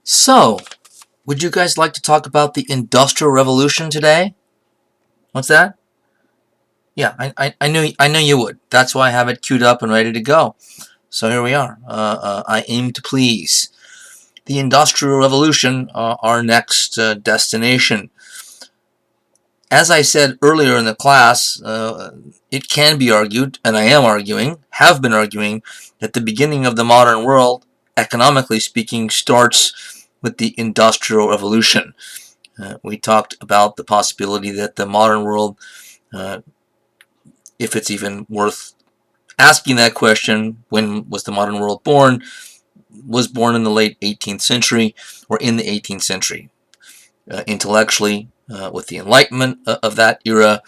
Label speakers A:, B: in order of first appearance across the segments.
A: So, would you guys like to talk about the Industrial Revolution today? What's that? Yeah, I knew you would. That's why I have it queued up and ready to go. So here we are. I aim to please. The Industrial Revolution, our next destination. As I said earlier in the class, it can be argued, and I am arguing, have been arguing, that the beginning of the modern world, economically speaking, starts with the Industrial Revolution. We talked about the possibility that the modern world, uh, if it's even worth asking that question, when was the modern world born, was born in the late 18th century or in the 18th century. Intellectually, with the Enlightenment of that era,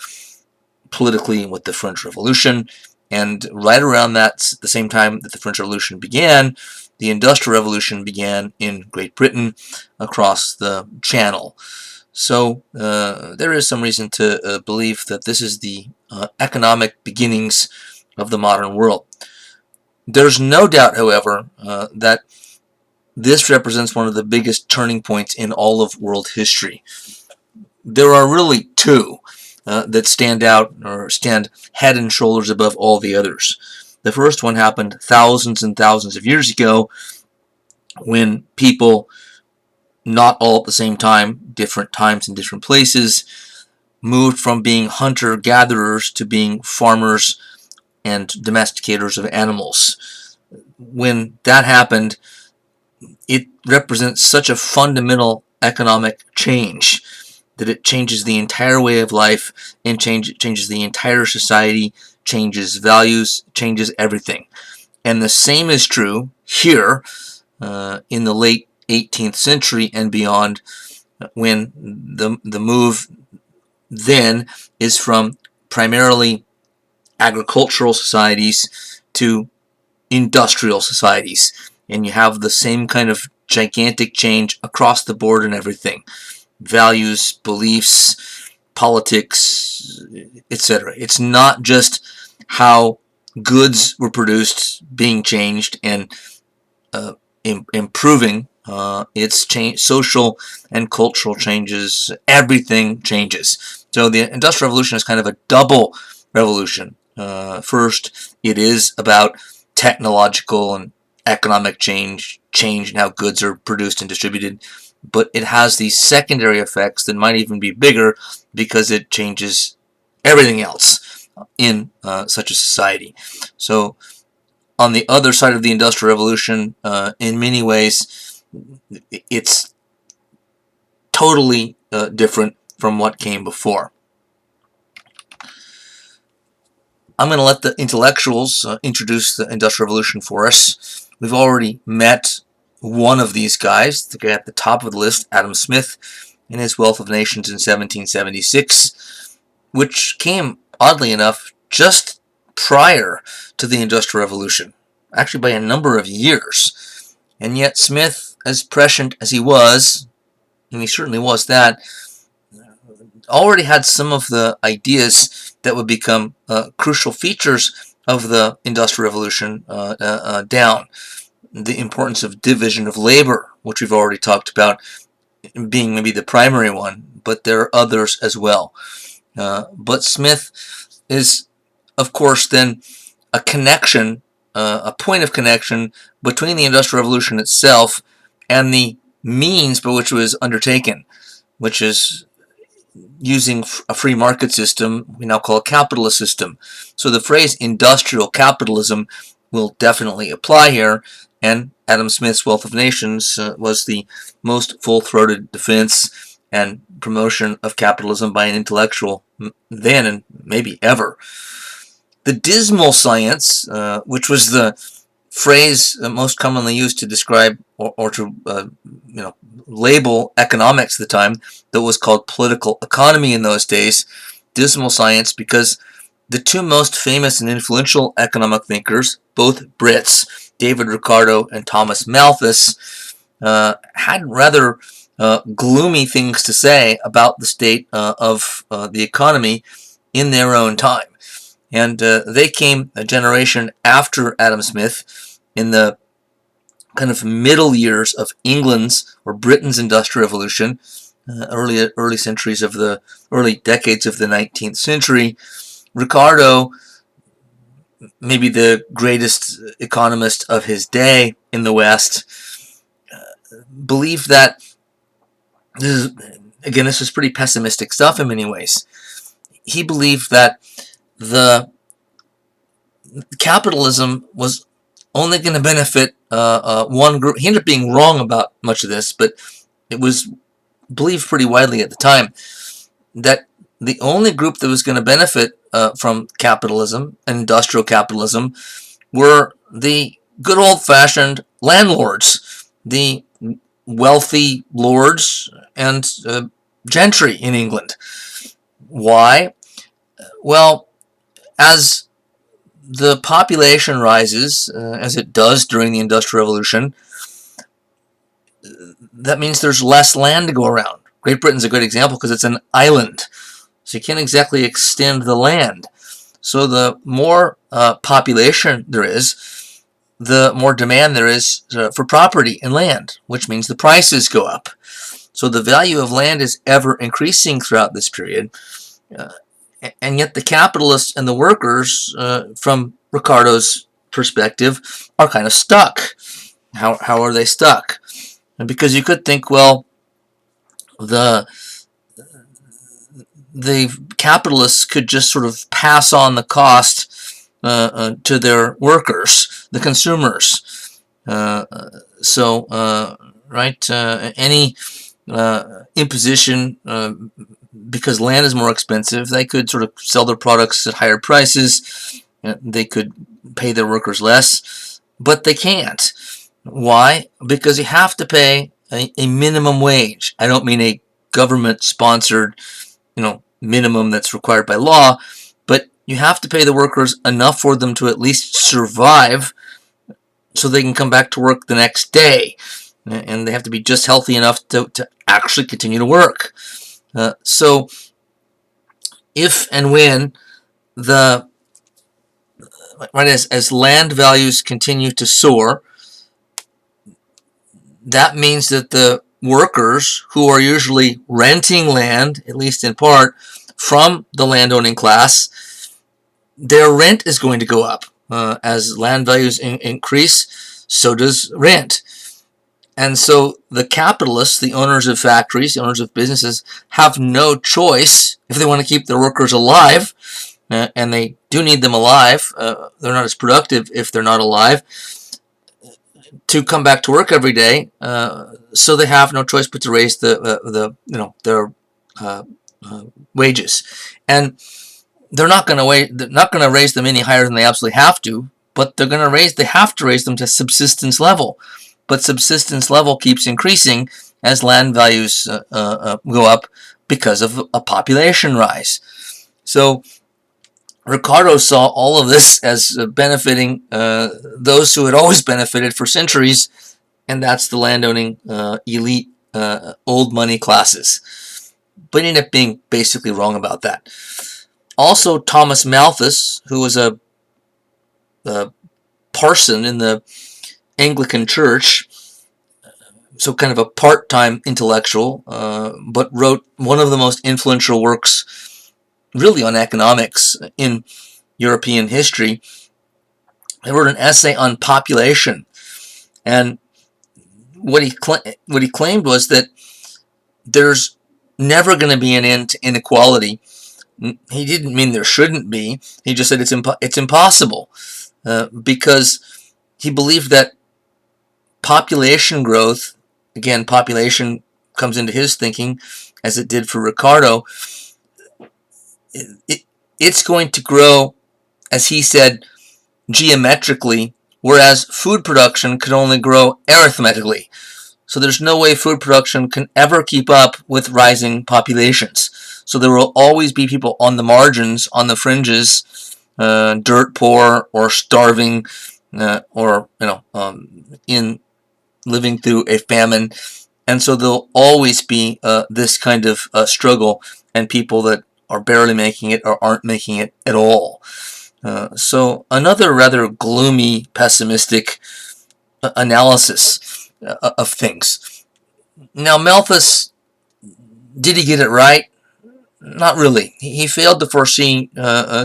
A: politically with the French Revolution, and right around that, the same time that the French Revolution began, the Industrial Revolution began in Great Britain across the Channel. So there is some reason to believe that this is the economic beginnings of the modern world. There's no doubt, however, that this represents one of the biggest turning points in all of world history. There are really two that stand out or stand head and shoulders above all the others. The first one happened thousands and thousands of years ago when people, not all at the same time, different times and different places, moved from being hunter-gatherers to being farmers and domesticators of animals. When that happened, it represents such a fundamental economic change that it changes the entire way of life and changes the entire society, changes values, changes everything. And the same is true here in the late 18th century and beyond, when the move then is from primarily agricultural societies to industrial societies. And you have the same kind of gigantic change across the board and everything. Values, beliefs, politics, etc. It's not just how goods were produced being changed and improving. It's social and cultural changes. Everything changes. So the Industrial Revolution is kind of a double revolution. First, it is about technological and economic change in how goods are produced and distributed, but it has these secondary effects that might even be bigger because it changes everything else in such a society. So on the other side of the Industrial Revolution, in many ways, it's totally different from what came before. I'm going to let the intellectuals introduce the Industrial Revolution for us. We've already met one of these guys, the guy at the top of the list, Adam Smith, in his Wealth of Nations in 1776, which came, oddly enough, just prior to the Industrial Revolution, actually by a number of years. And yet Smith, as prescient as he was, and he certainly was that, already had some of the ideas that would become crucial features of the Industrial Revolution down. The importance of division of labor, which we've already talked about, being maybe the primary one, but there are others as well. But Smith is, of course, then a connection, a point of connection between the Industrial Revolution itself and the means by which it was undertaken, which is using a free market system we now call a capitalist system. So the phrase industrial capitalism will definitely apply here, and Adam Smith's Wealth of Nations was the most full-throated defense and promotion of capitalism by an intellectual then and maybe ever. The dismal science, which was the phrase most commonly used to describe or to label economics at the time, that was called political economy in those days, dismal science, because the two most famous and influential economic thinkers, both Brits, David Ricardo and Thomas Malthus, had rather gloomy things to say about the state of the economy in their own time. And they came a generation after Adam Smith in the kind of middle years of England's or Britain's Industrial Revolution, early centuries of the early decades of the 19th century, Ricardo, maybe the greatest economist of his day in the West, believed that this is pretty pessimistic stuff in many ways. He believed that the capitalism was only going to benefit one group. He ended up being wrong about much of this, but it was believed pretty widely at the time that the only group that was going to benefit from capitalism and industrial capitalism were the good old-fashioned landlords, the wealthy lords and gentry in England. Why? Well, as the population rises, as it does during the Industrial Revolution, that means there's less land to go around. Great Britain's a good example because it's an island, so you can't exactly extend the land. So the more population there is, the more demand there is for property and land, which means the prices go up. So the value of land is ever increasing throughout this period. And yet the capitalists and the workers, from Ricardo's perspective, are kind of stuck. How are they stuck? And because you could think, well, the capitalists could just sort of pass on the cost to their workers, the consumers. Any imposition, because land is more expensive, they could sort of sell their products at higher prices. They could pay their workers less, but they can't. Why? Because you have to pay a minimum wage. I don't mean a government-sponsored, minimum that's required by law, but you have to pay the workers enough for them to at least survive so they can come back to work the next day. And they have to be just healthy enough to actually continue to work. So if and when as land values continue to soar, that means that the workers, who are usually renting land, at least in part, from the landowning class, their rent is going to go up. As land values increase, so does rent. And so the capitalists, the owners of factories, the owners of businesses, have no choice if they want to keep their workers alive, and they do need them alive. They're not as productive if they're not alive, to come back to work every day. So they have no choice but to raise their wages, and they're not going to raise them any higher than they absolutely have to. But they have to raise them to subsistence level. But subsistence level keeps increasing as land values go up because of a population rise. So Ricardo saw all of this as benefiting those who had always benefited for centuries, and that's the landowning elite, old money classes. But he ended up being basically wrong about that. Also, Thomas Malthus, who was a parson in the Anglican Church, so kind of a part-time intellectual, but wrote one of the most influential works really on economics in European history. He wrote an essay on population, and what he claimed was that there's never going to be an end to inequality. He didn't mean there shouldn't be. He just said it's impossible, because he believed that population growth, again, population comes into his thinking as it did for Ricardo, it's going to grow, as he said, geometrically, whereas food production could only grow arithmetically. So there's no way food production can ever keep up with rising populations. So there will always be people on the margins, on the fringes, dirt poor or starving, or in living through a famine. And so there'll always be this kind of struggle, and people that are barely making it or aren't making it at all. So another rather gloomy, pessimistic analysis of things. Now, Malthus, did he get it right? Not really. He failed to foresee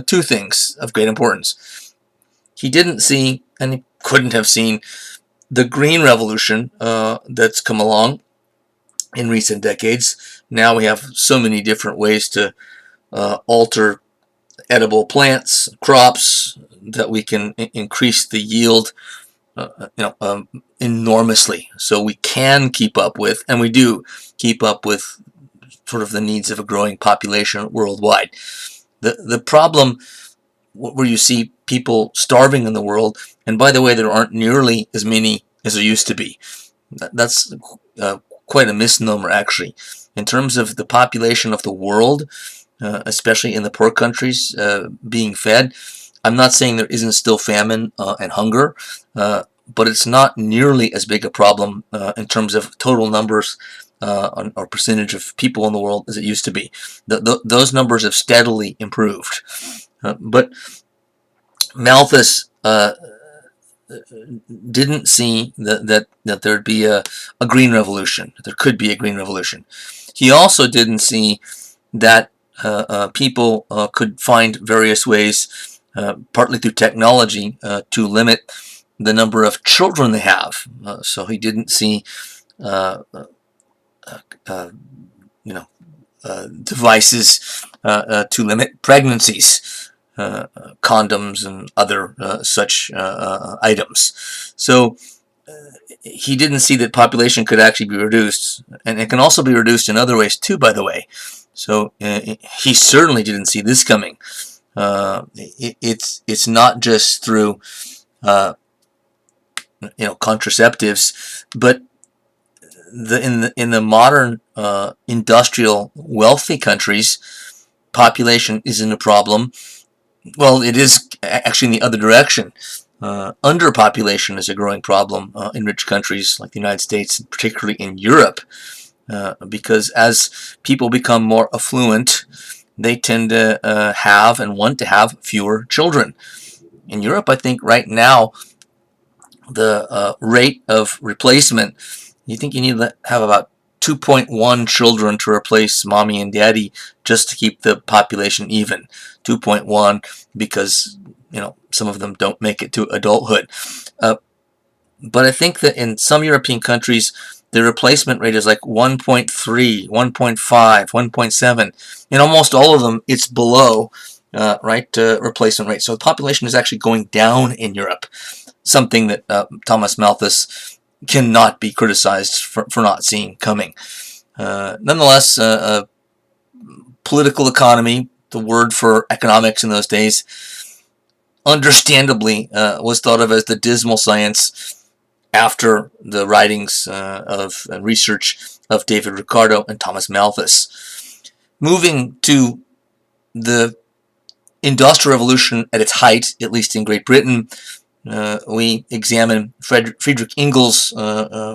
A: two things of great importance. He didn't see, and he couldn't have seen, the green revolution that's come along in recent decades. Now we have so many different ways to alter edible plants, crops, that we can increase the yield enormously. So we can keep up with, and we do keep up with, sort of the needs of a growing population worldwide. The problem where you see people starving in the world, and by the way, there aren't nearly as many as there used to be. That's quite a misnomer, actually. In terms of the population of the world, especially in the poor countries being fed, I'm not saying there isn't still famine and hunger, but it's not nearly as big a problem in terms of total numbers or percentage of people in the world as it used to be. Those numbers have steadily improved. But Malthus didn't see that there'd be a green revolution. There could be a green revolution. He also didn't see that people could find various ways, partly through technology, to limit the number of children they have. So he didn't see, devices to limit pregnancies, condoms and other such items. So he didn't see that population could actually be reduced, and it can also be reduced in other ways too, by the way. So he certainly didn't see this coming. It's not just through contraceptives, but in the modern industrial wealthy countries, population isn't a problem. Well, it is actually in the other direction. Underpopulation is a growing problem in rich countries like the United States, particularly in Europe, because as people become more affluent, they tend to have and want to have fewer children. In Europe, I think right now, the rate of replacement, you think you need to have about 2.1 children to replace mommy and daddy just to keep the population even. 2.1, because some of them don't make it to adulthood. But I think that in some European countries, the replacement rate is like 1.3, 1.5, 1.7. In almost all of them, it's below replacement rate. So the population is actually going down in Europe, something that Thomas Malthus cannot be criticized for not seeing coming. Nonetheless, political economy, the word for economics in those days, understandably was thought of as the dismal science after the writings of and research of David Ricardo and Thomas Malthus. Moving to the Industrial Revolution at its height, at least in Great Britain, we examine Friedrich Engels'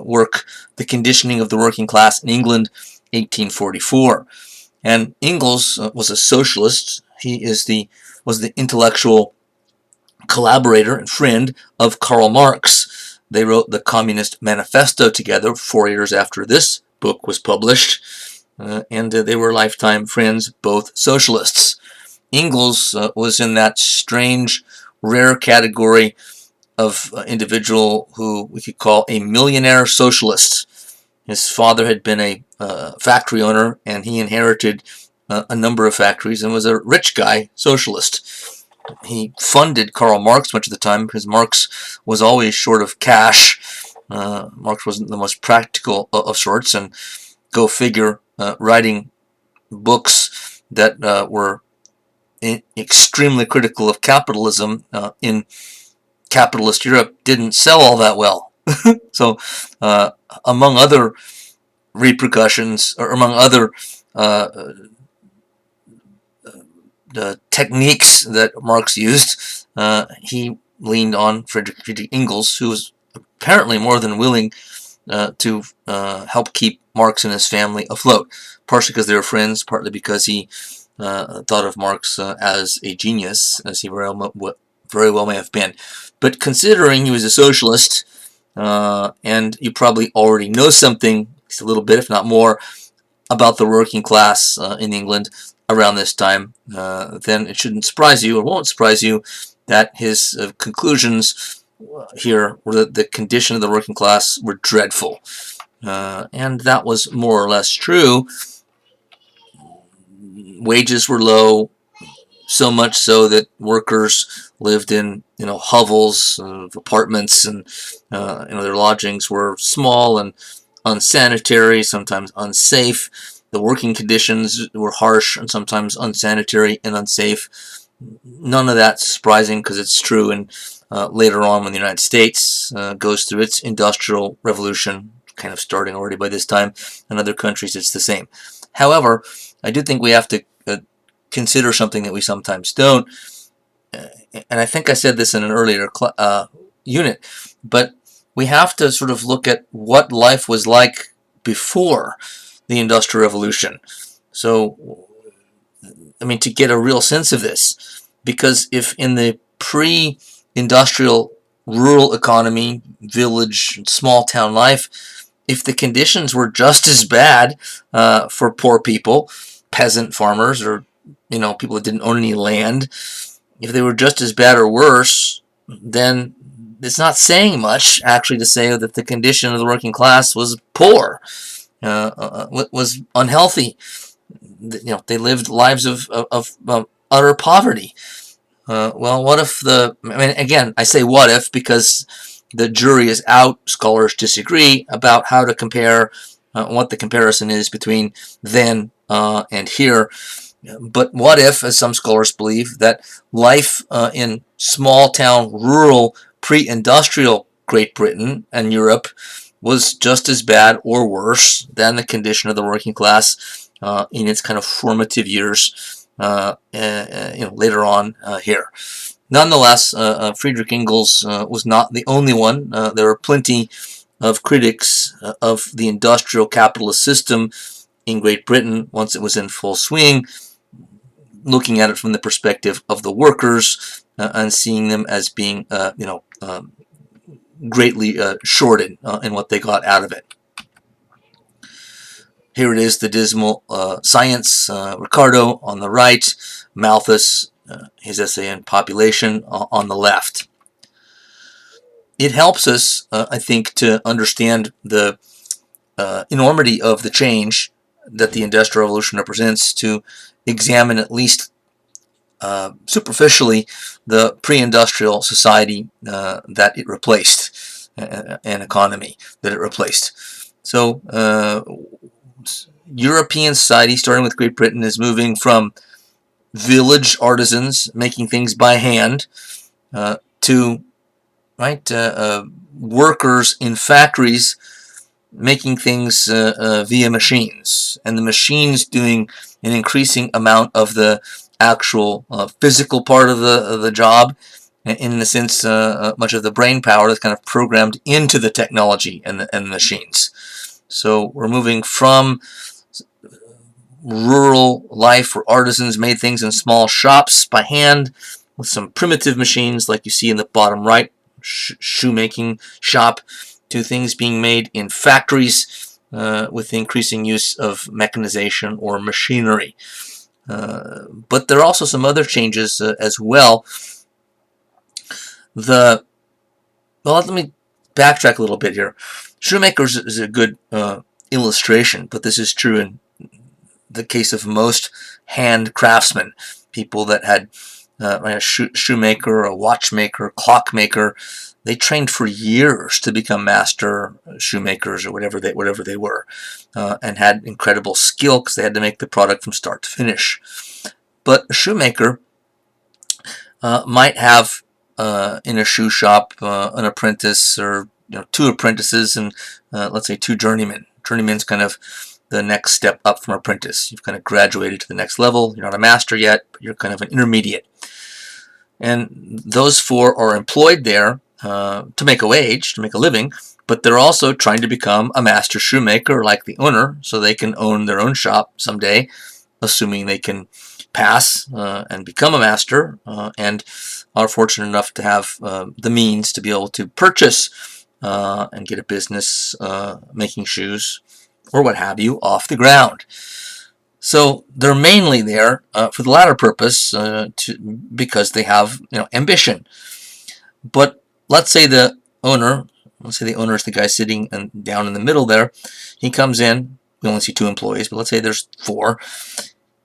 A: work, The Conditioning of the Working Class in England, 1844. And Engels was a socialist. He was the intellectual collaborator and friend of Karl Marx. They wrote the Communist Manifesto together 4 years after this book was published, and they were lifetime friends, both socialists. Engels was in that strange, rare category of individual who we could call a millionaire socialist. His father had been a factory owner, and he inherited a number of factories and was a rich guy socialist. He funded Karl Marx much of the time because Marx was always short of cash. Marx wasn't the most practical of sorts, and go figure, writing books that were extremely critical of capitalism in capitalist Europe didn't sell all that well. So, among other repercussions, or among other techniques that Marx used, he leaned on Friedrich Engels, who was apparently more than willing to help keep Marx and his family afloat, partially because they were friends, partly because he thought of Marx as a genius, as he very well may have been. But considering he was a socialist, and you probably already know something, at least a little bit, if not more, about the working class in England around this time, then it shouldn't surprise you, or won't surprise you, that his conclusions here were that the condition of the working class were dreadful. And that was more or less true. Wages were low, so much so that workers lived in hovels of apartments, and their lodgings were small and unsanitary, sometimes unsafe. The working conditions were harsh and sometimes unsanitary and unsafe. None of that's surprising, because it's true. And later on, when the United States goes through its industrial revolution, kind of starting already by this time, in other countries it's the same. However, I do think we have to consider something that we sometimes don't, and I think I said this in an earlier unit, but we have to sort of look at what life was like before the Industrial Revolution. So, I mean, to get a real sense of this, because if in the pre-industrial rural economy, village, small town life, if the conditions were just as bad for poor people, peasant farmers, or people that didn't own any land, if they were just as bad or worse, then it's not saying much, actually, to say that the condition of the working class was poor, was unhealthy. They lived lives of utter poverty. Well, what if again, I say what if because the jury is out. Scholars disagree about how to compare, what the comparison is between then and here. But what if, as some scholars believe, that life in small town, rural, pre-industrial Great Britain and Europe was just as bad or worse than the condition of the working class in its kind of formative years later on here. Nonetheless, Friedrich Engels was not the only one. There were plenty of critics of the industrial capitalist system in Great Britain once it was in full swing, looking at it from the perspective of the workers and seeing them as being, greatly shorted in what they got out of it. Here it is, the Dismal Science, Ricardo on the right, Malthus, his essay on population, on the left. It helps us, I think, to understand the enormity of the change that the Industrial Revolution represents, to examine at least superficially the pre-industrial society that it replaced, an economy that it replaced. So European society, starting with Great Britain, is moving from village artisans making things by hand to workers in factories making things via machines, and the machines doing an increasing amount of the actual physical part of the job, in the sense much of the brain power that's kind of programmed into the technology and the machines. So we're moving from rural life where artisans made things in small shops by hand with some primitive machines like you see in the bottom right shoemaking shop, to things being made in factories with the increasing use of mechanization or machinery. But there are also some other changes as well. Let me backtrack a little bit here. Shoemakers is a good illustration, but this is true in the case of most hand craftsmen, people that had a shoemaker, a watchmaker, clockmaker. They trained for years to become master shoemakers or whatever they were, and had incredible skill because they had to make the product from start to finish. But a shoemaker might have in a shoe shop an apprentice, or two apprentices, and let's say two journeymen. Journeyman's kind of the next step up from apprentice. You've kind of graduated to the next level. You're not a master yet, but you're kind of an intermediate. And those four are employed there to make a wage, to make a living, but they're also trying to become a master shoemaker like the owner, so they can own their own shop someday, assuming they can pass and become a master, and are fortunate enough to have the means to be able to purchase and get a business making shoes or what have you off the ground. So they're mainly there for the latter purpose, because they have ambition. But let's say the owner is the guy sitting down in the middle there. He comes in. We only see 2 employees, but let's say there's 4.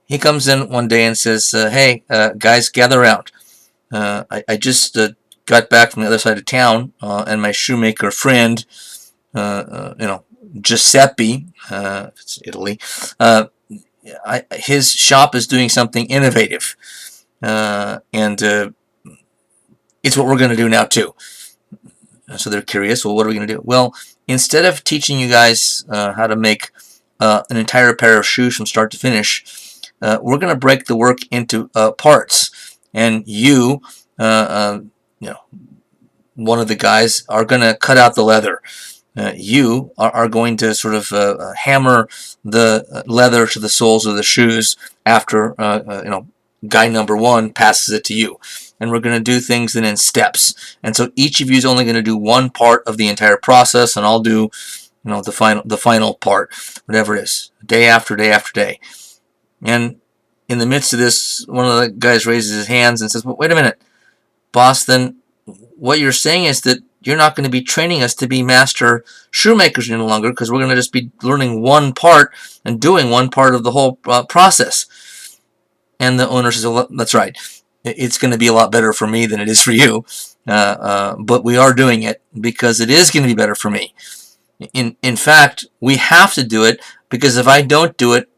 A: He comes in one day and says, "Hey, guys, gather around. I just got back from the other side of town, and my shoemaker friend, Giuseppe, it's Italy, his shop is doing something innovative, and it's what we're going to do now too." So they're curious. Well, what are we going to do? Well, instead of teaching you guys how to make an entire pair of shoes from start to finish, we're going to break the work into parts, and one of the guys are going to cut out the leather. You are going to sort of hammer the leather to the soles of the shoes after guy number 1 passes it to you. And we're going to do things then in steps. And so each of you is only going to do one part of the entire process, and I'll do the final part, whatever it is, day after day after day. And in the midst of this, one of the guys raises his hands and says, "Well, wait a minute, boss, then what you're saying is that you're not going to be training us to be master shoemakers any longer, because we're going to just be learning one part and doing one part of the whole process." And the owner says, "Well, that's right. It's going to be a lot better for me than it is for you, but we are doing it because it is going to be better for me. In fact, we have to do it, because if I don't do it,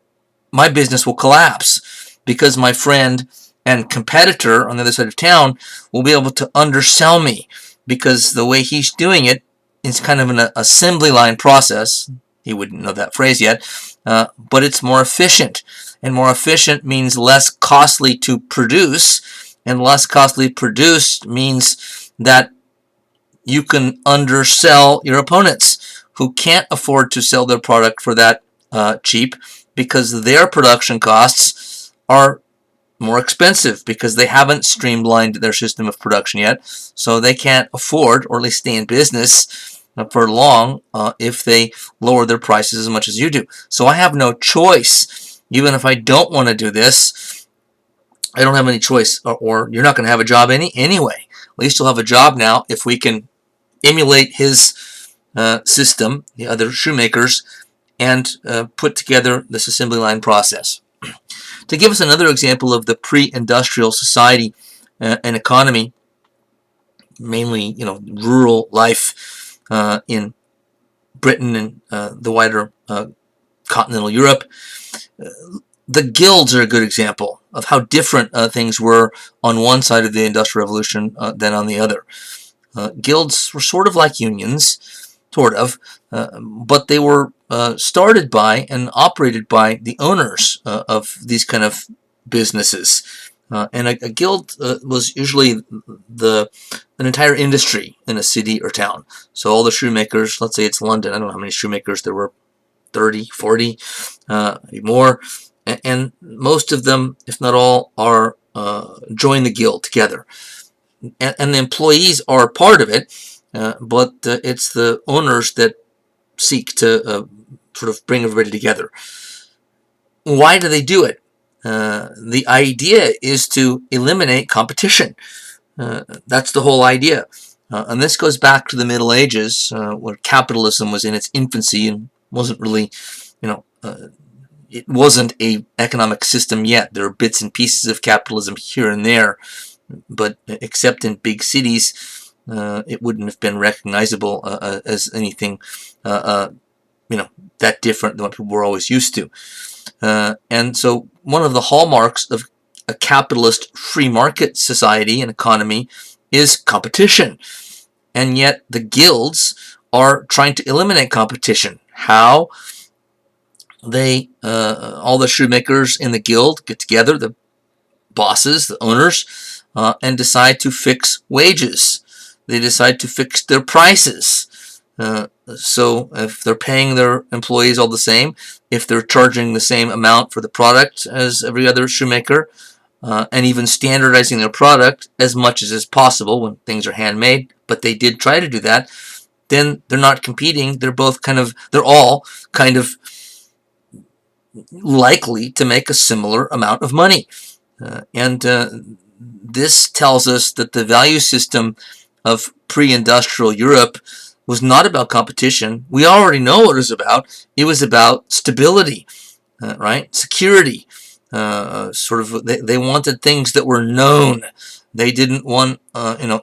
A: my business will collapse, because my friend and competitor on the other side of town will be able to undersell me, because the way he's doing it is kind of an assembly line process." He wouldn't know that phrase yet, but it's more efficient. And more efficient means less costly to produce, and less costly produced means that you can undersell your opponents who can't afford to sell their product for that cheap, because their production costs are more expensive, because they haven't streamlined their system of production yet, so they can't afford, or at least stay in business for long, if they lower their prices as much as you do. So I have no choice. Even if I don't want to do this, I don't have any choice, or you're not going to have a job anyway. At least you'll have a job now if we can emulate his system, the other shoemakers, and put together this assembly line process. To give us another example of the pre-industrial society and economy, mainly rural life in Britain and the wider continental Europe, the guilds are a good example of how different things were on one side of the Industrial Revolution than on the other. Guilds were sort of like unions, but they were started by and operated by the owners of these kind of businesses. And a guild was usually an entire industry in a city or town. So all the shoemakers, let's say it's London, I don't know how many shoemakers there were, 30, 40, maybe more, and most of them, if not all, are join the guild together. And the employees are part of it, but it's the owners that seek to sort of bring everybody together. Why do they do it? The idea is to eliminate competition. That's the whole idea. And this goes back to the Middle Ages, where capitalism was in its infancy and wasn't really, it wasn't a economic system yet. There are bits and pieces of capitalism here and there, but except in big cities, it wouldn't have been recognizable as anything, that different than what people were always used to. And so one of the hallmarks of a capitalist free market society and economy is competition. And yet the guilds are trying to eliminate competition. How? They, all the shoemakers in the guild get together, the bosses, the owners, and decide to fix wages. They decide to fix their prices. So if they're paying their employees all the same, if they're charging the same amount for the product as every other shoemaker, and even standardizing their product as much as is possible when things are handmade, but they did try to do that, then they're not competing. They're all kind of likely to make a similar amount of money. And this tells us that the value system of pre-industrial Europe was not about competition. We already know what it was about. It was about stability, right? Security. They wanted things that were known. They didn't want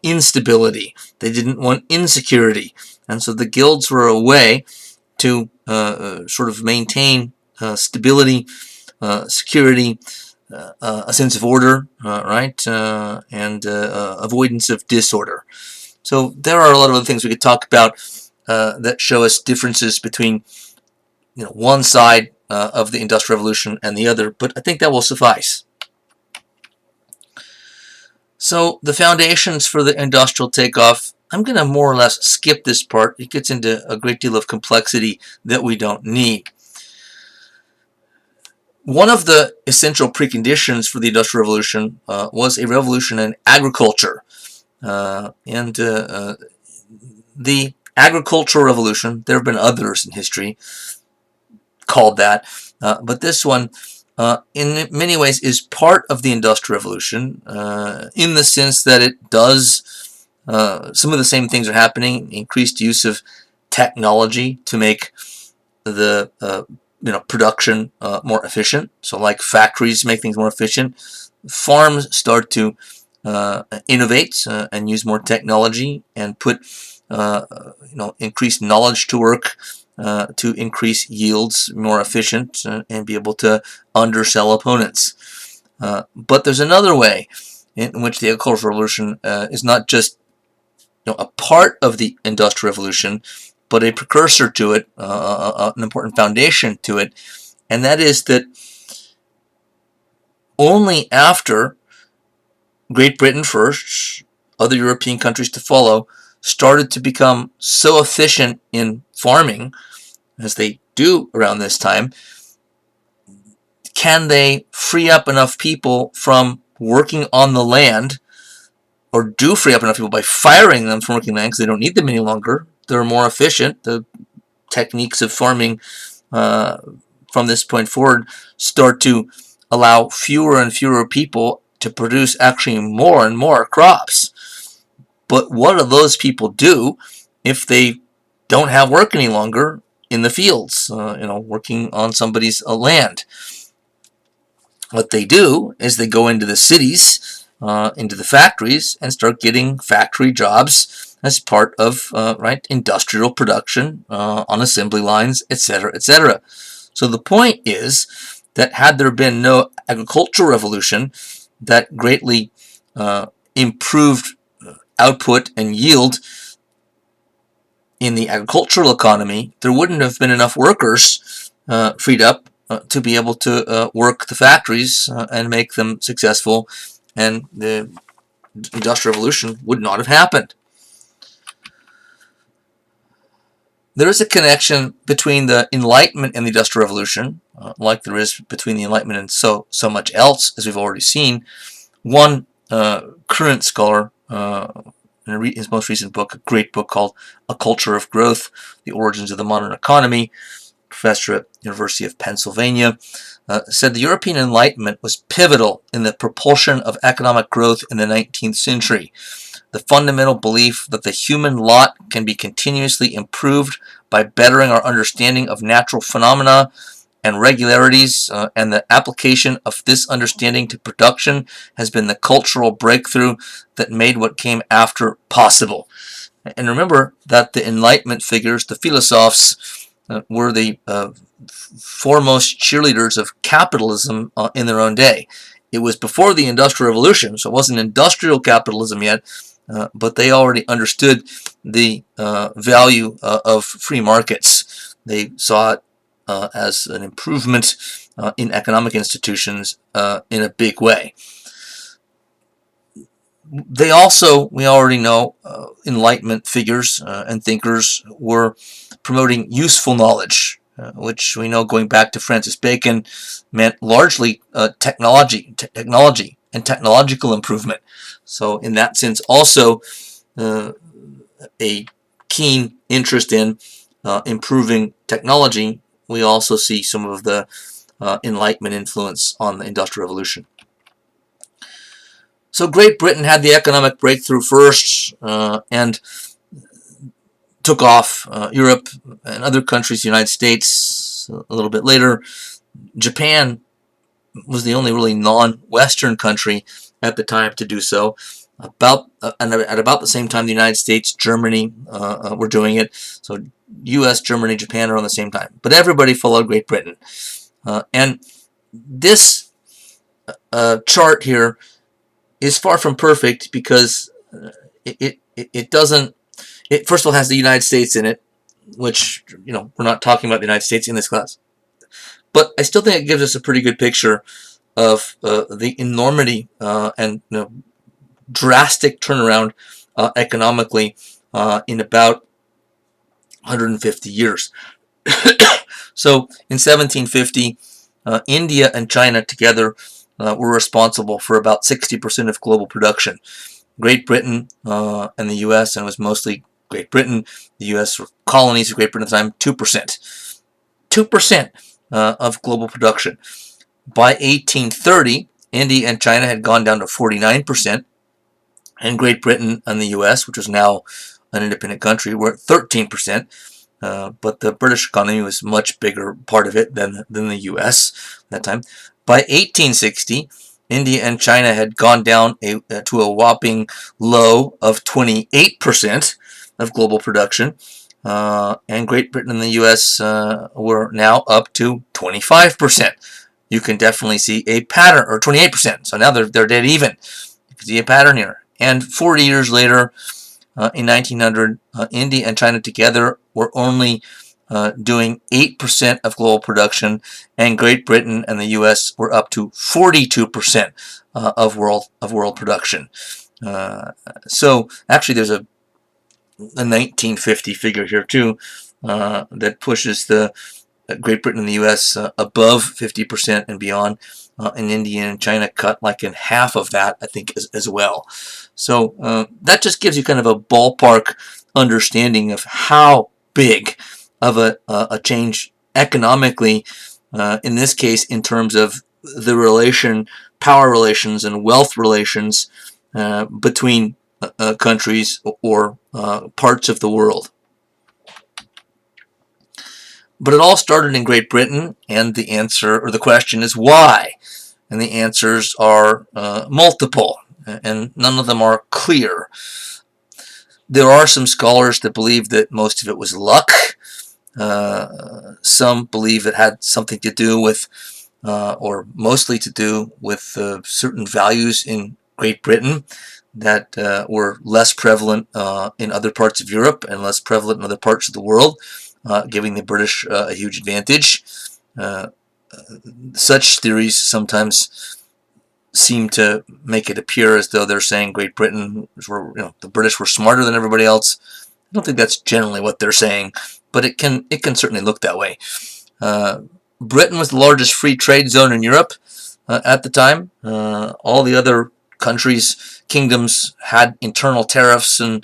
A: instability. They didn't want insecurity. And so the guilds were a way to maintain stability, security, a sense of order, right, and avoidance of disorder. So there are a lot of other things we could talk about that show us differences between one side of the Industrial Revolution and the other, but I think that will suffice. So the foundations for the industrial takeoff, I'm going to more or less skip this part. It gets into a great deal of complexity that we don't need. One of the essential preconditions for the Industrial Revolution was a revolution in agriculture. The agricultural revolution, there have been others in history called that, but this one in many ways is part of the Industrial Revolution in the sense that it does some of the same things are happening. Increased use of technology to make the production more efficient. So like factories make things more efficient. Farms start to innovate and use more technology and put increased knowledge to work to increase yields, more efficient, and be able to undersell opponents. But there's another way in which the agricultural revolution is not just a part of the Industrial Revolution, but a precursor to it, an important foundation to it, and that is that only after Great Britain first, other European countries to follow, started to become so efficient in farming, as they do around this time, can they free up enough people from working on the land, or do free up enough people by firing them from working land because they don't need them any longer. They're more efficient. The techniques of farming from this point forward start to allow fewer and fewer people to produce actually more and more crops. But what do those people do if they don't have work any longer in the fields, working on somebody's land? What they do is they go into the cities, into the factories, and start getting factory jobs as part of industrial production on assembly lines, etc., etc. So the point is that had there been no agricultural revolution that greatly improved output and yield in the agricultural economy, there wouldn't have been enough workers freed up to be able to work the factories and make them successful, and the Industrial Revolution would not have happened. There is a connection between the Enlightenment and the Industrial Revolution, like there is between the Enlightenment and so much else, as we've already seen. One current scholar, in his most recent book, a great book called A Culture of Growth, The Origins of the Modern Economy, professor at the University of Pennsylvania, said the European Enlightenment was pivotal in the propulsion of economic growth in the 19th century. The fundamental belief that the human lot can be continuously improved by bettering our understanding of natural phenomena and regularities, and the application of this understanding to production has been the cultural breakthrough that made what came after possible. And remember that the Enlightenment figures, the philosophers, were the foremost cheerleaders of capitalism in their own day. It was before the Industrial Revolution, so it wasn't industrial capitalism yet, but they already understood the value of free markets. They saw it as an improvement in economic institutions in a big way. They also, we already know, Enlightenment figures and thinkers were promoting useful knowledge, which we know, going back to Francis Bacon, meant largely technology and technological improvement. So in that sense, also a key keen interest in improving technology, we also see some of the Enlightenment influence on the Industrial Revolution. So Great Britain had the economic breakthrough first and took off. Europe and other countries, the United States a little bit later. Japan was the only really non-Western country at the time to do so. And at about the same time, the United States, Germany were doing it. So U.S., Germany, Japan are on the same time. But everybody followed Great Britain. And this chart here is far from perfect because it doesn't. It first of all has the United States in it, which we're not talking about the United States in this class. But I still think it gives us a pretty good picture of the enormity and drastic turnaround economically in about 150 years. So in 1750, India and China together were responsible for about 60% of global production. Great Britain and the U.S., and it was mostly Great Britain, the U.S. were colonies of Great Britain at the time, 2%. 2% of global production. By 1830, India and China had gone down to 49%, and Great Britain and the U.S., which was now an independent country, were at 13%. But the British economy was a much bigger part of it than the U.S. at that time. By 1860, India and China had gone down to a whopping low of 28% of global production. And Great Britain and the U.S. Were now up to 25%. You can definitely see a pattern, or 28%. So now they're dead even. You can see a pattern here. And 40 years later, in 1900, India and China together were only doing 8% of global production, and Great Britain and the U.S. were up to 42% of world production. So actually, there's a 1950 figure here too that pushes the Great Britain and the U.S. Above 50% and beyond, and India and China cut like in half of that, I think, as well. So that just gives you kind of a ballpark understanding of how big of a change economically, in this case, in terms of the power relations and wealth relations between countries or parts of the world. But it all started in Great Britain, and the answer, or the question, is why? And the answers are multiple, and none of them are clear. There are some scholars that believe that most of it was luck. Some believe it had something to do with, or mostly to do with, certain values in Great Britain that were less prevalent in other parts of Europe and less prevalent in other parts of the world, giving the British a huge advantage. Such theories sometimes seem to make it appear as though they're saying Great Britain the British were smarter than everybody else. I don't think that's generally what they're saying, but it can certainly look that way. Britain was the largest free trade zone in Europe at the time. All the other countries, kingdoms, had internal tariffs and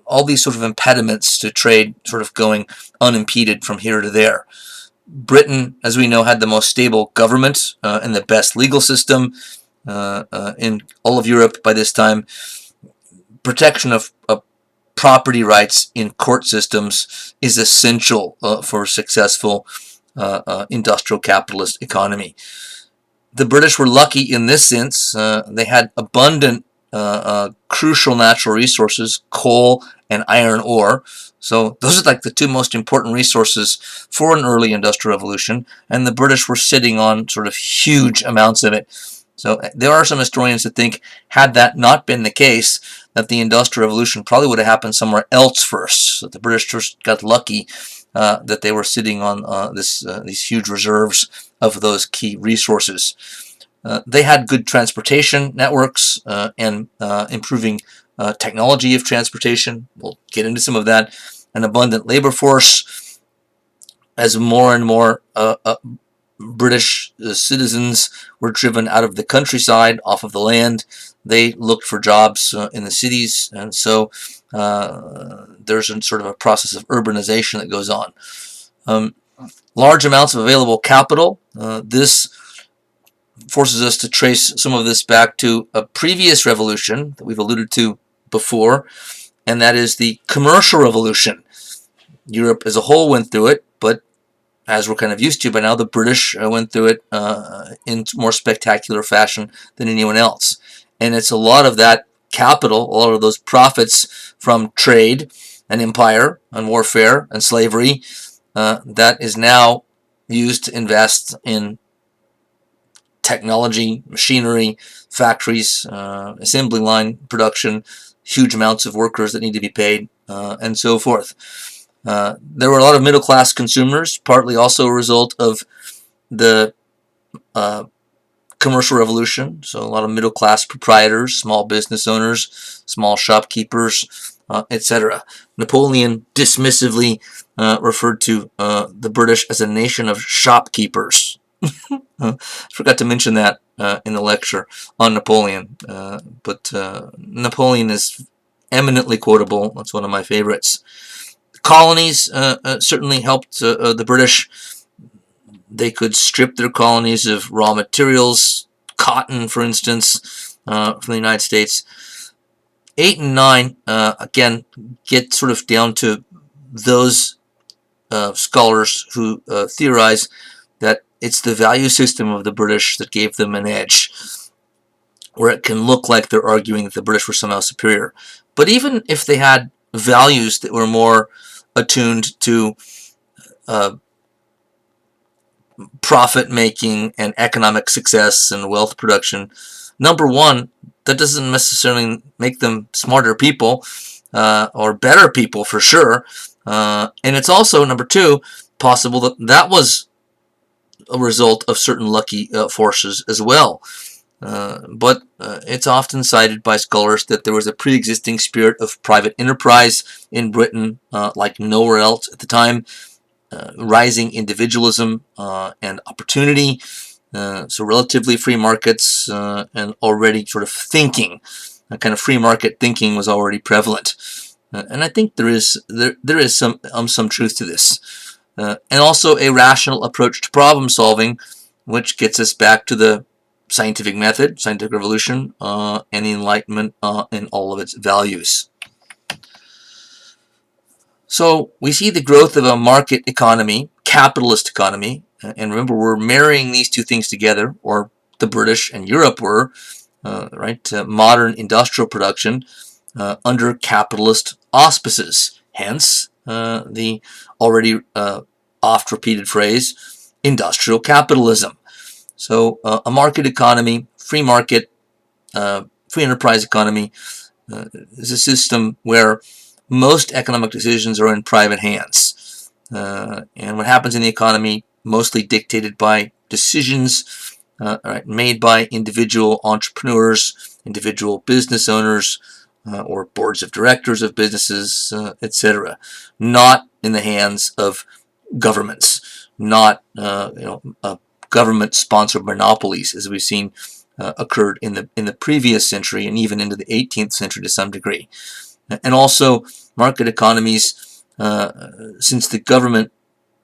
A: all these sort of impediments to trade sort of going unimpeded from here to there. Britain, as we know, had the most stable government and the best legal system in all of Europe by this time. Protection of property rights in court systems is essential for a successful industrial capitalist economy. The British were lucky in this sense. They had abundant crucial natural resources, coal and iron ore. So those are like the two most important resources for an early industrial revolution, and the British were sitting on sort of huge amounts of it. So there are some historians that think, had that not been the case, that the Industrial Revolution probably would have happened somewhere else first. So the British just got lucky that they were sitting on these huge reserves of those key resources. They had good transportation networks and improving technology of transportation. We'll get into some of that. An abundant labor force, as more and more British citizens were driven out of the countryside, off of the land, they looked for jobs in the cities, and so there's a sort of a process of urbanization that goes on. Large amounts of available capital. This forces us to trace some of this back to a previous revolution that we've alluded to before, and that is the commercial revolution. Europe as a whole went through it, but as we're kind of used to by now, the British went through it in more spectacular fashion than anyone else. And it's a lot of that capital, a lot of those profits from trade and empire and warfare and slavery that is now used to invest in technology, machinery, factories, assembly line production, huge amounts of workers that need to be paid, and so forth. There were a lot of middle-class consumers, partly also a result of the commercial revolution. So a lot of middle-class proprietors, small business owners, small shopkeepers, etc. Napoleon dismissively referred to the British as a nation of shopkeepers. Forgot to mention that in the lecture on Napoleon, but Napoleon is eminently quotable. That's one of my favorites. Colonies certainly helped the British. They could strip their colonies of raw materials, cotton, for instance, from the United States. 8 and 9, again, get sort of down to those scholars who theorize that it's the value system of the British that gave them an edge, where it can look like they're arguing that the British were somehow superior. But even if they had values that were more attuned to profit making and economic success and wealth production, number one, that doesn't necessarily make them smarter people or better people for sure. And it's also, number two, possible that that was a result of certain lucky forces as well. But it's often cited by scholars that there was a pre-existing spirit of private enterprise in Britain like nowhere else at the time, rising individualism and opportunity, so relatively free markets and already sort of thinking, kind of free market thinking was already prevalent. And I think there is some truth to this. And also a rational approach to problem solving, which gets us back to the scientific method, scientific revolution, and the Enlightenment and all of its values. So we see the growth of a market economy, capitalist economy, and remember we're marrying these two things together, or the British and Europe were, right? Modern industrial production under capitalist auspices. Hence the already oft-repeated phrase, industrial capitalism. So a market economy, free market, free enterprise economy is a system where most economic decisions are in private hands. And what happens in the economy mostly dictated by decisions right, made by individual entrepreneurs, individual business owners, or boards of directors of businesses, etc. Not in the hands of governments, not government-sponsored monopolies, as we've seen occurred in the previous century and even into the 18th century to some degree. And also market economies, since the government,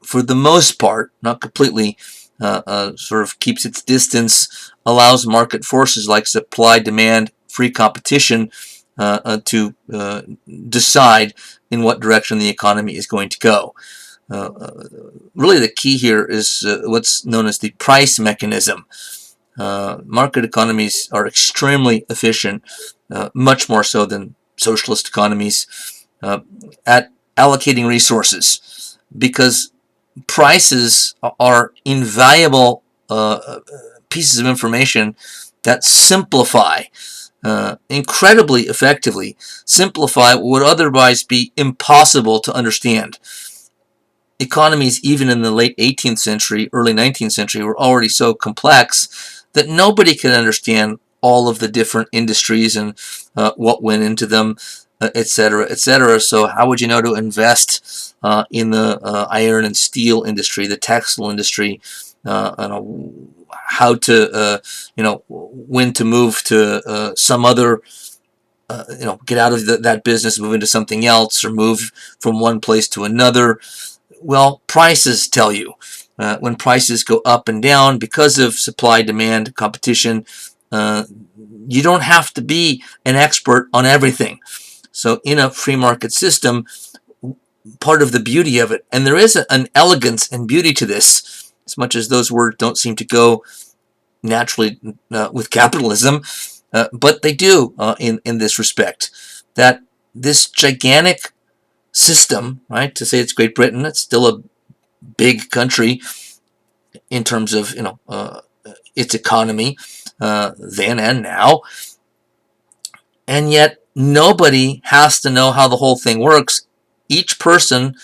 A: for the most part, not completely, sort of keeps its distance, allows market forces like supply, demand, free competition to decide in what direction the economy is going to go. Really the key here is what's known as the price mechanism. Market economies are extremely efficient, much more so than socialist economies, at allocating resources, because prices are invaluable pieces of information that simplify, incredibly effectively, simplify what would otherwise be impossible to understand. Economies, even in the late 18th century, early 19th century, were already so complex that nobody could understand all of the different industries and what went into them, etc., etc. So how would you know to invest in the iron and steel industry, the textile industry, how to, when to move to some other, get out of that business, move into something else, or move from one place to another. Well, prices tell you. When prices go up and down because of supply, demand, competition, you don't have to be an expert on everything. So in a free market system, part of the beauty of it, and there is an elegance and beauty to this, as much as those words don't seem to go naturally with capitalism, but they do in this respect, that this gigantic system, right, to say it's Great Britain, it's still a big country in terms of its economy then and now, and yet nobody has to know how the whole thing works. Each person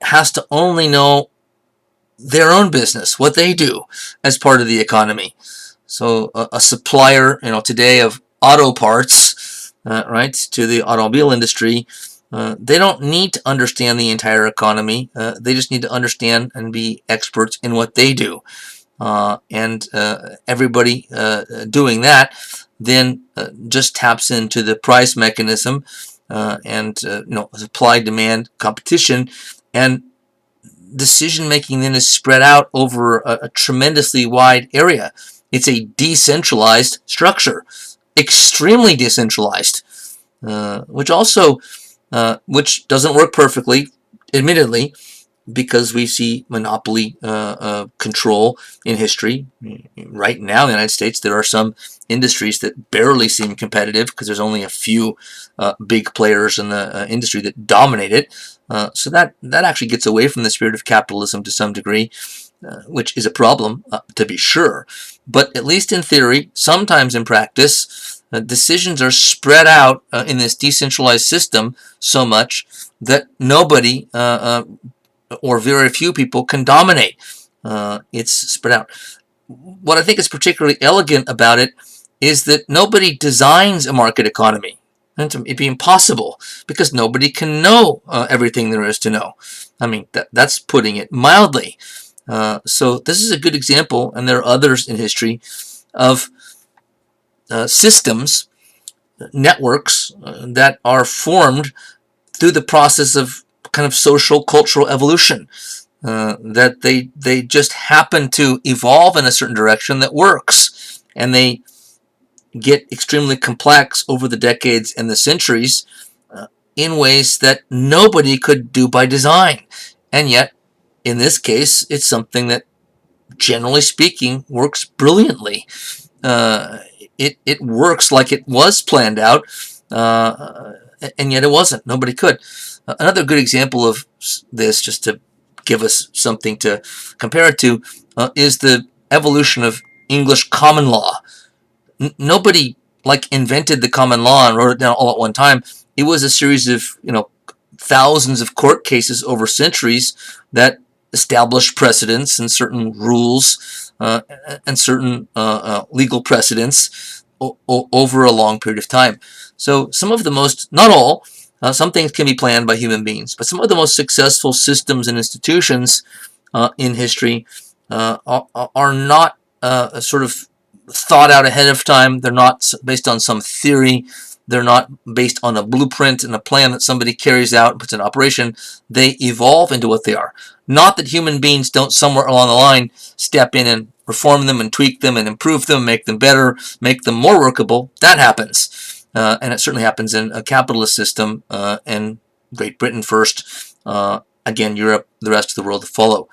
A: has to only know their own business, what they do as part of the economy. So a supplier, today of auto parts, right, to the automobile industry, they don't need to understand the entire economy. They just need to understand and be experts in what they do. And everybody doing that then just taps into the price mechanism and supply, demand, competition, and decision making then is spread out over a tremendously wide area. It's a decentralized structure, extremely decentralized, which doesn't work perfectly, admittedly, because we see monopoly control in history. Right now in the United States, there are some industries that barely seem competitive because there's only a few big players in the industry that dominate it. So that actually gets away from the spirit of capitalism to some degree, which is a problem, to be sure. But at least in theory, sometimes in practice, decisions are spread out in this decentralized system so much that nobody or very few people can dominate. It's spread out. What I think is particularly elegant about it is that nobody designs a market economy. It'd be impossible because nobody can know everything there is to know. I mean, that's putting it mildly. So this is a good example, and there are others in history, of systems, networks that are formed through the process of kind of social cultural evolution, that they just happen to evolve in a certain direction that works, and they get extremely complex over the decades and the centuries in ways that nobody could do by design. And yet in this case it's something that, generally speaking, works brilliantly. It works like it was planned out, and yet it wasn't. Nobody could. Another good example of this, just to give us something to compare it to, is the evolution of English common law. Nobody invented the common law and wrote it down all at one time. It was a series of thousands of court cases over centuries that established precedents and certain rules and certain legal precedents over a long period of time. So some of the most, not all, some things can be planned by human beings, but some of the most successful systems and institutions in history are not sort of thought out ahead of time. They're not based on some theory. They're not based on a blueprint and a plan that somebody carries out and puts in operation. They evolve into what they are. Not that human beings don't somewhere along the line step in and reform them and tweak them and improve them, make them better, make them more workable. That happens. And it certainly happens in a capitalist system, and Great Britain first, again Europe, the rest of the world to follow.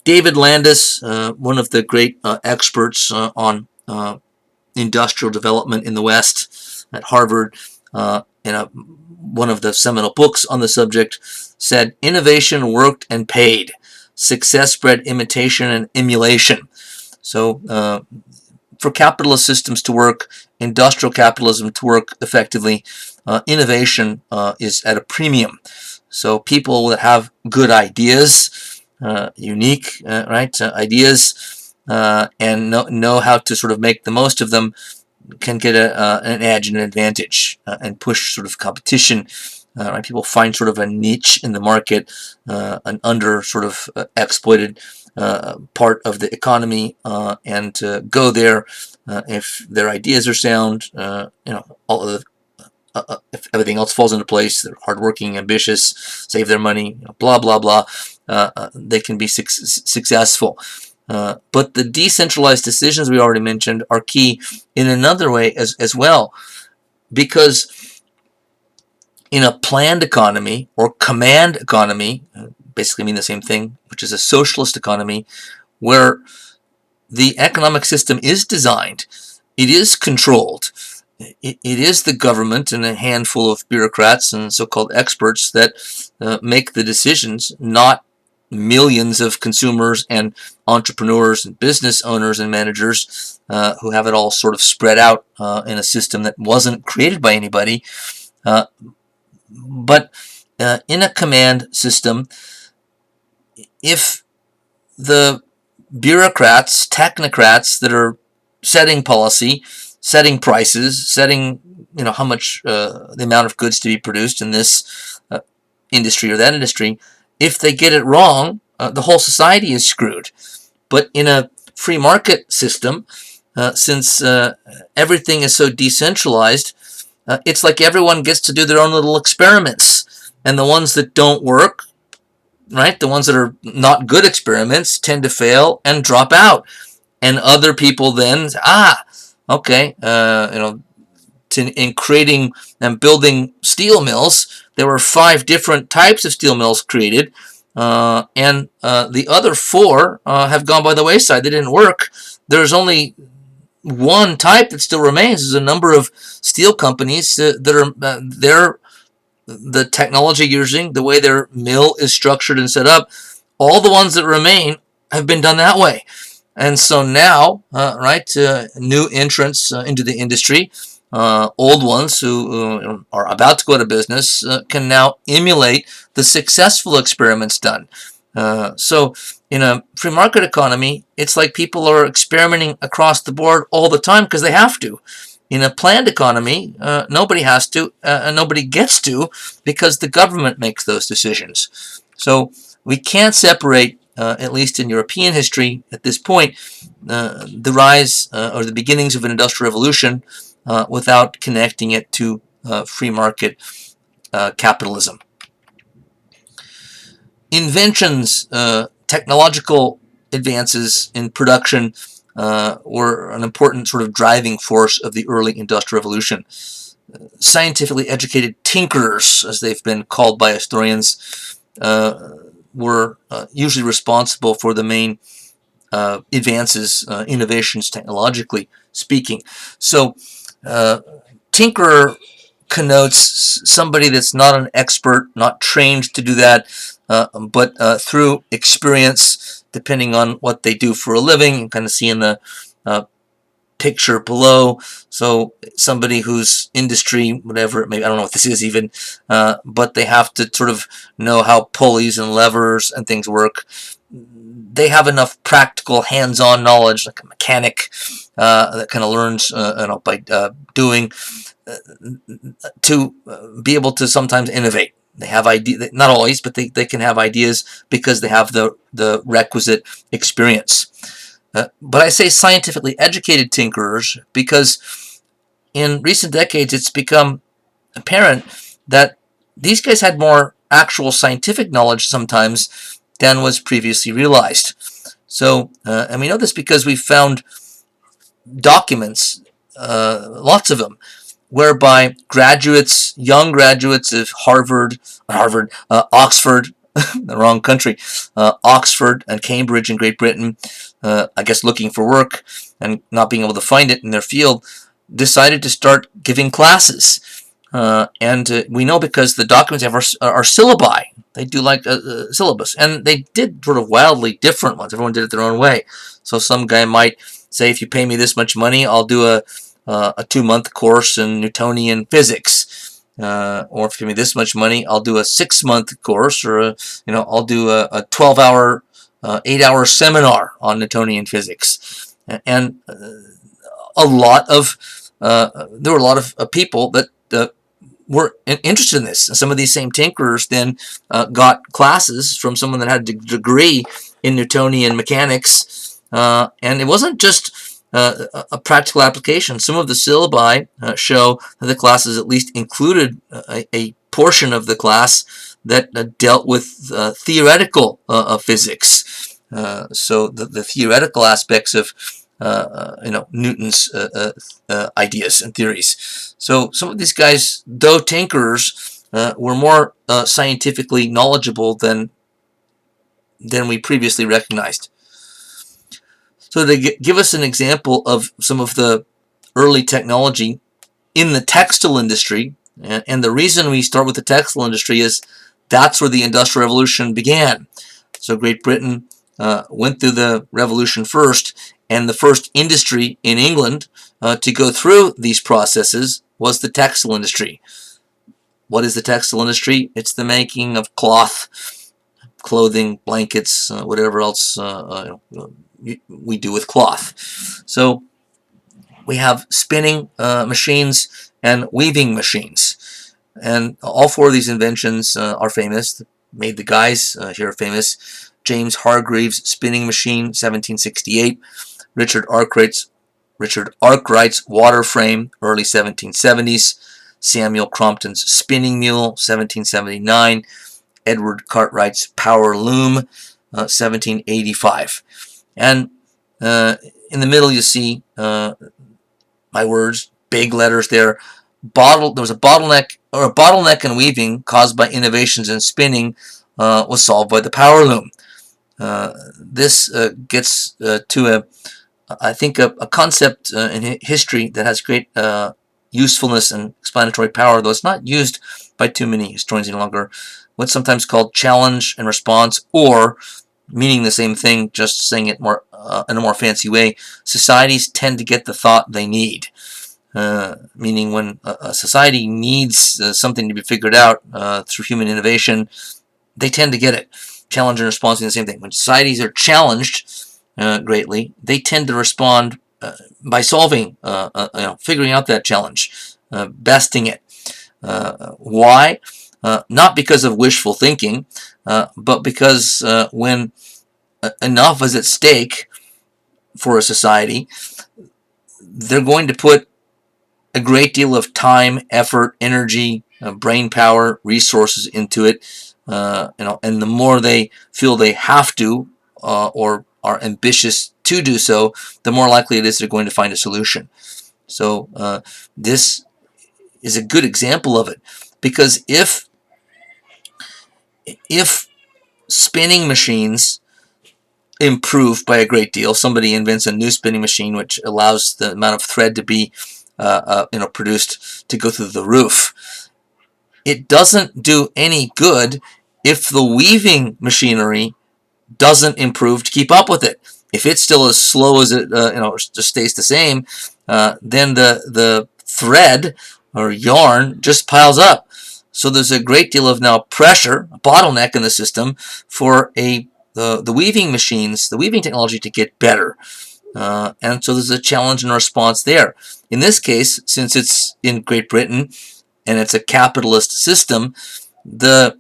A: David Landis, one of the great experts on industrial development in the West at Harvard, in one of the seminal books on the subject, said, "Innovation worked and paid. Success bred imitation and emulation." So for capitalist systems to work, industrial capitalism to work effectively, innovation is at a premium. So people that have good ideas, unique ideas, and know how to sort of make the most of them, can get an edge and an advantage and push sort of competition. People find sort of a niche in the market, an under sort of exploited part of the economy and go there if their ideas are sound. All of if everything else falls into place, they're hardworking, ambitious, save their money, blah blah blah. They can be successful. But the decentralized decisions we already mentioned are key in another way as well, because in a planned economy or command economy, basically mean the same thing, which is a socialist economy, where the economic system is designed, it is controlled, it is the government and a handful of bureaucrats and so-called experts that make the decisions, not millions of consumers and entrepreneurs and business owners and managers who have it all sort of spread out in a system that wasn't created by anybody. But in a command system, if the bureaucrats, technocrats that are setting policy, setting prices, setting how much the amount of goods to be produced in this industry or that industry, if they get it wrong, the whole society is screwed. But in a free market system, since everything is so decentralized, it's like everyone gets to do their own little experiments, and the ones that don't work, right, the ones that are not good experiments, tend to fail and drop out, and other people then okay, in creating and building steel mills, there were 5 different types of steel mills created, and the other 4 have gone by the wayside. They didn't work. There's only one type that still remains. There's a number of steel companies that are the technology using, the way their mill is structured and set up, all the ones that remain have been done that way. And so now, new entrants into the industry, old ones who are about to go out of business, can now emulate the successful experiments done. So in a free market economy, it's like people are experimenting across the board all the time because they have to. In a planned economy, nobody has to, and nobody gets to, because the government makes those decisions. So we can't separate, at least in European history at this point, the rise or the beginnings of an industrial revolution without connecting it to free market capitalism. Inventions, technological advances in production, were an important sort of driving force of the early Industrial Revolution. Scientifically educated tinkerers, as they've been called by historians, were usually responsible for the main advances, innovations, technologically speaking. So, tinkerer connotes somebody that's not an expert, not trained to do that, but through experience, depending on what they do for a living. You kind of see in the picture below. So somebody whose industry, whatever it may be, I don't know what this is even, but they have to sort of know how pulleys and levers and things work. They have enough practical hands-on knowledge, like a mechanic that kind of learns by doing, to be able to sometimes innovate. They have ideas, not always, but they can have ideas because they have the requisite experience. But I say scientifically educated tinkerers because in recent decades it's become apparent that these guys had more actual scientific knowledge sometimes than was previously realized. So, and we know this because we found documents, lots of them, whereby graduates, young graduates of Oxford, the wrong country, Oxford and Cambridge in Great Britain, I guess looking for work and not being able to find it in their field, decided to start giving classes. And we know because the documents have are syllabi. They do like a syllabus. And they did sort of wildly different ones. Everyone did it their own way. So some guy might say, if you pay me this much money, I'll do a 2-month course in Newtonian physics. Or if you give me this much money, I'll do a 6-month course, or I'll do a 12-hour, 8-hour seminar on Newtonian physics. And there were a lot of people that were interested in this. Some of these same tinkerers then got classes from someone that had a degree in Newtonian mechanics, and it wasn't just a practical application. Some of the syllabi show that the classes at least included a portion of the class that dealt with theoretical physics. So the theoretical aspects of Newton's ideas and theories. So some of these guys, though tinkerers, were more scientifically knowledgeable than we previously recognized. So to give us an example of some of the early technology in the textile industry, and the reason we start with the textile industry is that's where the Industrial Revolution began. So Great Britain went through the revolution first, and the first industry in England to go through these processes was the textile industry. What is the textile industry? It's the making of cloth, clothing, blankets, whatever else we do with cloth. So we have spinning machines and weaving machines. And all four of these inventions are famous, made the guys here famous. James Hargreaves' spinning machine, 1768. Richard Arkwright's water frame, early 1770s. Samuel Crompton's spinning mule, 1779. Edward Cartwright's power loom, 1785. And in the middle you see my words, big letters there. There was a bottleneck in weaving caused by innovations in spinning was solved by the power loom. This gets to I think a concept in history that has great usefulness and explanatory power, though it's not used by too many historians any longer. What's sometimes called challenge and response, or meaning the same thing, just saying it more in a more fancy way. Societies tend to get the thought they need. Meaning when a society needs something to be figured out through human innovation, they tend to get it. Challenge and response being the same thing. When societies are challenged greatly, they tend to respond by solving, figuring out that challenge, besting it. Why? Not because of wishful thinking, but because when enough is at stake for a society, they're going to put a great deal of time, effort, energy, brain power, resources into it. And the more they feel they have to, or are ambitious to do so, the more likely it is they're going to find a solution. So this is a good example of it, because if spinning machines improve by a great deal, somebody invents a new spinning machine which allows the amount of thread to be produced to go through the roof. It doesn't do any good if the weaving machinery doesn't improve to keep up with it. If it's still as slow as it just stays the same, then the thread or yarn just piles up. So there's a great deal of now pressure, a bottleneck in the system for the weaving machines, the weaving technology to get better. And so there's a challenge and a response there. In this case, since it's in Great Britain and it's a capitalist system, the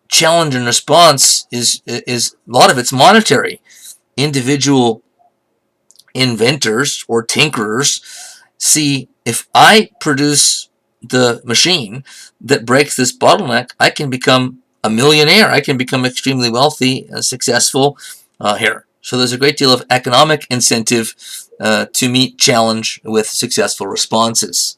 A: challenge and response is a lot of it's monetary. Individual inventors or tinkerers see, if I produce the machine that breaks this bottleneck, I can become a millionaire. I can become extremely wealthy and successful here. So there's a great deal of economic incentive to meet challenge with successful responses.